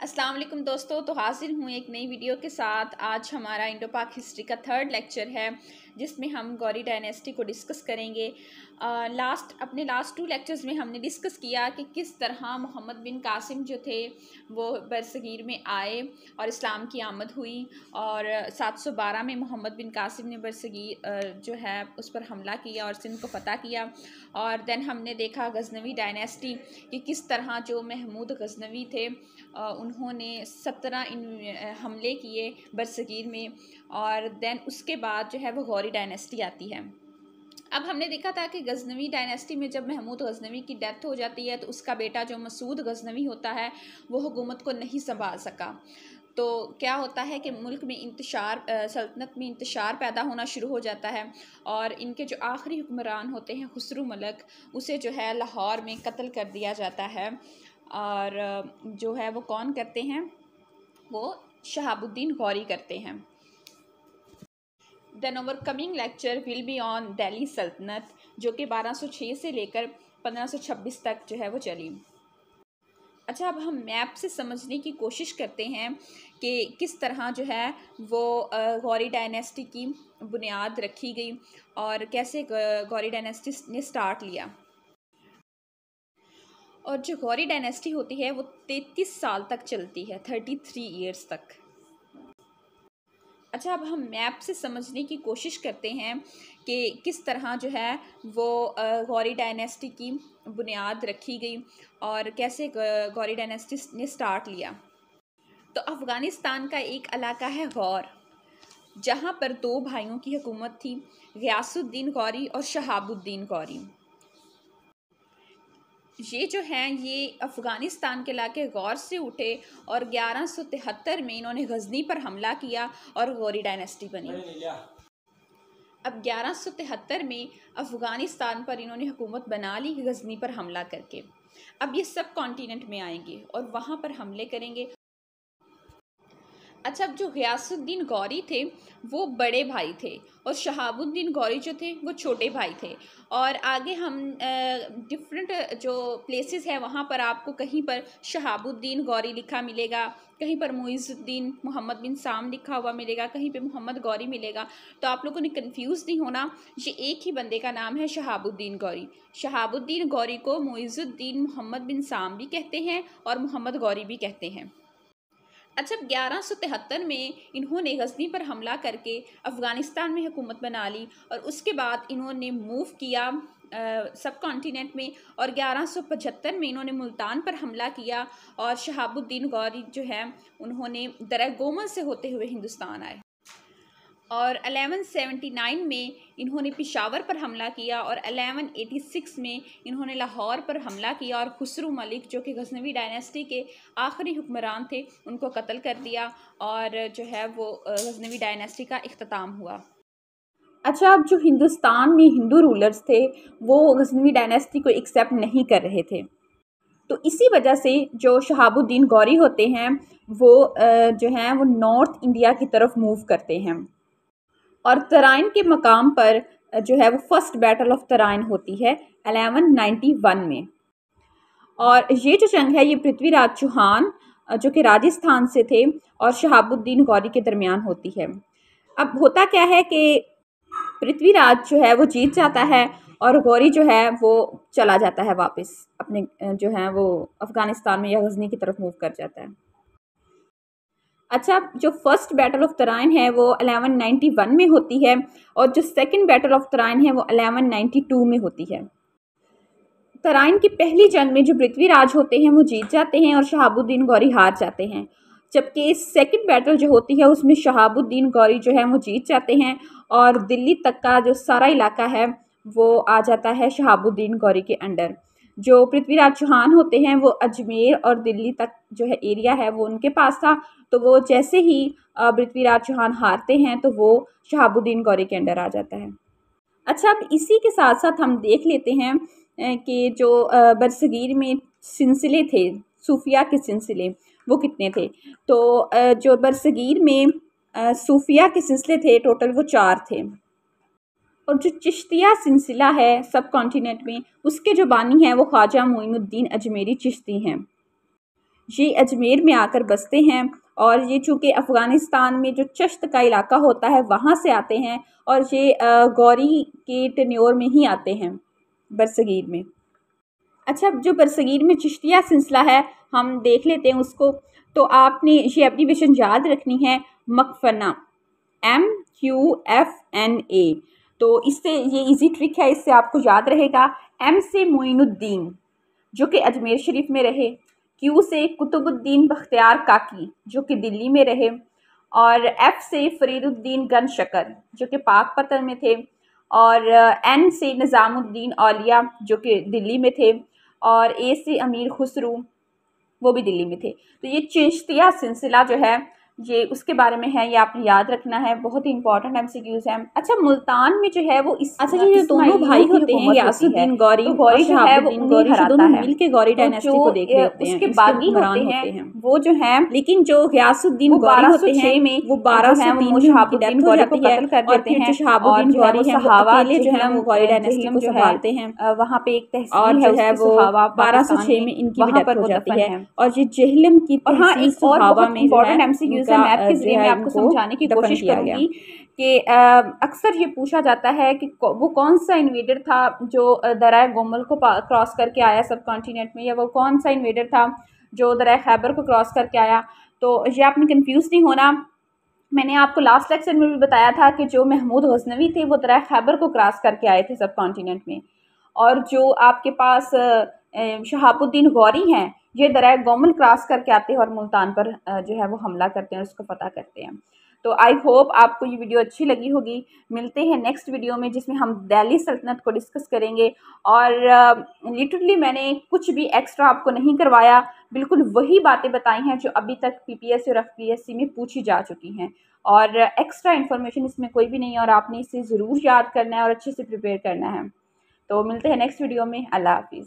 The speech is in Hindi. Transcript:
अस्सलाम वालेकुम दोस्तों, तो हाजिर हूँ एक नई वीडियो के साथ। आज हमारा इंडो पाक हिस्ट्री का थर्ड लेक्चर है जिसमें हम गौरी डायनेस्टी को डिस्कस करेंगे। अपने लास्ट 2 लेक्चर्स में हमने डिस्कस किया कि किस तरह मोहम्मद बिन कासिम जो थे वो बरसगीर में आए और इस्लाम की आमद हुई, और 712 में मोहम्मद बिन कासिम ने बरसगीर जो है उस पर हमला किया और सिंध को फ़तह किया। और देन हमने देखा गज़नवी डायनेस्टी कि किस तरह जो महमूद गज़नवी थे उन्होंने 17 हमले किए बरसगीर में, और देन उसके बाद जो है वो गौरी डायनेस्टी आती है। अब हमने देखा था कि गज़नवी डायनेस्टी में जब महमूद गज़नवी की डेथ हो जाती है तो उसका बेटा जो मसूद गज़नवी होता है वो हुकूमत को नहीं संभाल सका। तो क्या होता है कि मुल्क में सल्तनत में इंतशार पैदा होना शुरू हो जाता है, और इनके जो आखिरी हुक्मरान होते हैं खुसरू मलिक, उसे जो है लाहौर में कत्ल कर दिया जाता है। और जो है वो कौन करते हैं, वो शहाबुद्दीन गौरी करते हैं। Then our coming lecture will be on Delhi Sultanate, जो कि 1206 से लेकर 1526 तक जो है वो चली। अच्छा, अब हम मैप से समझने की कोशिश करते हैं कि किस तरह जो है वो गौरी डायनेस्टी की बुनियाद रखी गई और कैसे गौरी डायनेस्टी ने स्टार्ट लिया। और जो गौरी डायनेस्टी होती है वो 33 साल तक चलती है, 33 ईयर्स तक। अच्छा, अब हम मैप से समझने की कोशिश करते हैं कि किस तरह जो है वो गौरी डायनेस्टी की बुनियाद रखी गई और कैसे गौरी डायनेस्टी ने स्टार्ट लिया। तो अफ़गानिस्तान का एक इलाका है गौर, जहाँ पर 2 भाइयों की हुकूमत थी, गियासुद्दीन गौरी और शहाबुद्दीन गौरी। ये जो हैं ये अफ़गानिस्तान के इलाके गौर से उठे और 1173 में इन्होंने गज़नी पर हमला किया और गौरी डायनेस्टी बनी। अब 1173 में अफ़गानिस्तान पर इन्होंने हुकूमत बना ली गज़नी पर हमला करके। अब ये सब कॉन्टिनेंट में आएंगे और वहाँ पर हमले करेंगे। अच्छा, अब जो गियासुद्दीन गौरी थे वो बड़े भाई थे और शहाबुद्दीन गौरी जो थे वो छोटे भाई थे। और आगे हम डिफरेंट जो प्लेसेस है वहाँ पर आपको कहीं पर शहाबुद्दीन गौरी लिखा मिलेगा, कहीं पर मुइज़ुद्दीन मोहम्मद बिन साम लिखा हुआ मिलेगा, कहीं पे मोहम्मद गौरी मिलेगा। तो आप लोगों ने कंफ्यूज नहीं होना, ये एक ही बंदे का नाम है शहाबुद्दीन गौरी। शहाबुद्दीन गौरी को मुइज़ुद्दीन मोहम्मद बिन साम भी कहते हैं और मोहम्मद गौरी भी कहते हैं। अच्छा, 1173 में इन्होंने गज़नी पर हमला करके अफ़गानिस्तान में हुकूमत बना ली और उसके बाद इन्होंने मूव किया सब कॉन्टिनेंट में, और 1175 में इन्होंने मुल्तान पर हमला किया और शहाबुद्दीन गौरी जो है उन्होंने दरगोमल से होते हुए हिंदुस्तान आए। और 1179 में इन्होंने पिशावर पर हमला किया और 1186 में इन्होंने लाहौर पर हमला किया और खुसरू मलिक जो कि गज़नवी डायनेस्टी के आखिरी हुक्मरान थे उनको कत्ल कर दिया, और जो है वो गज़नवी डायनेस्टी का इख्तिताम हुआ। अच्छा, अब जो हिंदुस्तान में हिंदू रूलर्स थे वो गज़नवी डायनेस्टी को एक्सेप्ट नहीं कर रहे थे, तो इसी वजह से जो शहाबुद्दीन गौरी होते हैं वो जो हैं वो नॉर्थ इंडिया की तरफ मूव करते हैं। और तराइन के मकाम पर जो है वो फर्स्ट बैटल ऑफ तराइन होती है 1191 में। और ये जो जंग है ये पृथ्वीराज चौहान जो कि राजस्थान से थे और शहाबुद्दीन गौरी के दरमियान होती है। अब होता क्या है कि पृथ्वीराज जो है वो जीत जाता है और गौरी जो है वो चला जाता है वापस अपने जो है वो अफ़गानिस्तान में या गज़नी की तरफ मूव कर जाता है। अच्छा, जो फर्स्ट बैटल ऑफ तराइन है वो 1191 में होती है और जो सेकंड बैटल ऑफ तराइन है वो 1192 में होती है। तराइन की पहली जंग में जो पृथ्वीराज होते हैं वो जीत जाते हैं और शहाबुद्दीन गौरी हार जाते हैं, जबकि सेकंड बैटल जो होती है उसमें शहाबुद्दीन गौरी जो है वो जीत जाते हैं और दिल्ली तक का जो सारा इलाका है वो आ जाता है शहाबुद्दीन गौरी के अंडर। जो पृथ्वीराज चौहान होते हैं वो अजमेर और दिल्ली तक जो है एरिया है वो उनके पास था, तो वो जैसे ही पृथ्वीराज चौहान हारते हैं तो वो शहाबुद्दीन गौरी के अंडर आ जाता है। अच्छा, अब इसी के साथ साथ हम देख लेते हैं कि जो बरसगीर में सिलसिले थे, सूफिया के सिलसिले वो कितने थे। तो जो बरसगीर में सूफिया के सिलसिले थे टोटल वो 4 थे, और जो चिश्तिया सिलसिला है सब कॉन्टिनेंट में उसके जो बानी हैं वो ख्वाजा मोइनुद्दीन अजमेरी चिश्ती हैं। ये अजमेर में आकर बसते हैं और ये चूँकि अफ़गानिस्तान में जो चश्त का इलाका होता है वहाँ से आते हैं और ये गौरी के टेन्योर में ही आते हैं बरसगीर में। अच्छा, जो बरसगीर में चिश्तिया सिलसिला है हम देख लेते हैं उसको। तो आपने ये एब्रीविएशन याद रखनी है, मकफना, MQFNA। तो इससे ये इजी ट्रिक है, इससे आपको याद रहेगा। M से मोइनुद्दीन जो कि अजमेर शरीफ में रहे, Q से कुतुबुद्दीन बख्तियार काकी जो कि दिल्ली में रहे, और F से फरीदुद्दीन गन शकर जो कि पाकपतन में थे, और N से निज़ामुद्दीन औलिया जो कि दिल्ली में थे, और A से अमीर खुसरू वो भी दिल्ली में थे। तो ये चिश्तिया सिलसिला जो है ये उसके बारे में है, ये आपने याद रखना है, बहुत ही इंपॉर्टेंट MCQs हैं। अच्छा, मुल्तान में जो है वो अच्छा जी, ये दोनों भाई होते हैं, यासुद्दीन गौरी, तो गौरी जो है वो गौरी दोनों मिल के गौरी डायनेस्टी को देख रहे होते हैं। उसके बागी होते हैं वो जो हैं, लेकिन जो यासुद्दीन गौरी होते हैं वो 1203 शहाबुद्दीन गौरी को कत्ल कर देते हैं, शहाबुद्दीन गौरी हैं वो अकेले जो है वो गौरी डायनेस्टी को संभालते हैं। वहाँ पे एक तहसील है जो है वो 1206 में इनकी भी डेथ हो जाती है। और ये जहलम की तहसील सुहावा में इम्पोर्टेंट MCQs है, मैप के जरिए मैं आपको समझाने की कोशिश करूंगी कि अक्सर ये पूछा जाता है कि वो कौन सा इन्वेडर था जो दरिया गोमल को क्रॉस करके आया सब कॉन्टिनेंट में, या वो कौन सा इन्वेडर था जो दरिया खैबर को क्रॉस करके आया। तो ये आपने कंफ्यूज नहीं होना। मैंने आपको लास्ट लेक्चर में भी बताया था कि जो महमूद गजनवी थे वो दरिया खैबर को क्रॉस करके आए थे सब कॉन्टिनेंट में, और जो आपके पास शहाबुद्दीन गौरी हैं ये दरिया गोमल क्रॉस करके आते हैं और मुल्तान पर जो है वो हमला करते हैं और उसको फतह करते हैं। तो आई होप आपको ये वीडियो अच्छी लगी होगी। मिलते हैं नेक्स्ट वीडियो में जिसमें हम दिल्ली सल्तनत को डिस्कस करेंगे। और लिटरली मैंने कुछ भी एक्स्ट्रा आपको नहीं करवाया, बिल्कुल वही बातें बताई हैं जो अभी तक PPSC और FPSC में पूछी जा चुकी हैं, और एक्स्ट्रा इन्फॉर्मेशन इसमें कोई भी नहीं है, और आपने इसे ज़रूर याद करना है और अच्छे से प्रिपेयर करना है। तो मिलते हैं नेक्स्ट वीडियो में। अल्लाह हाफिज़।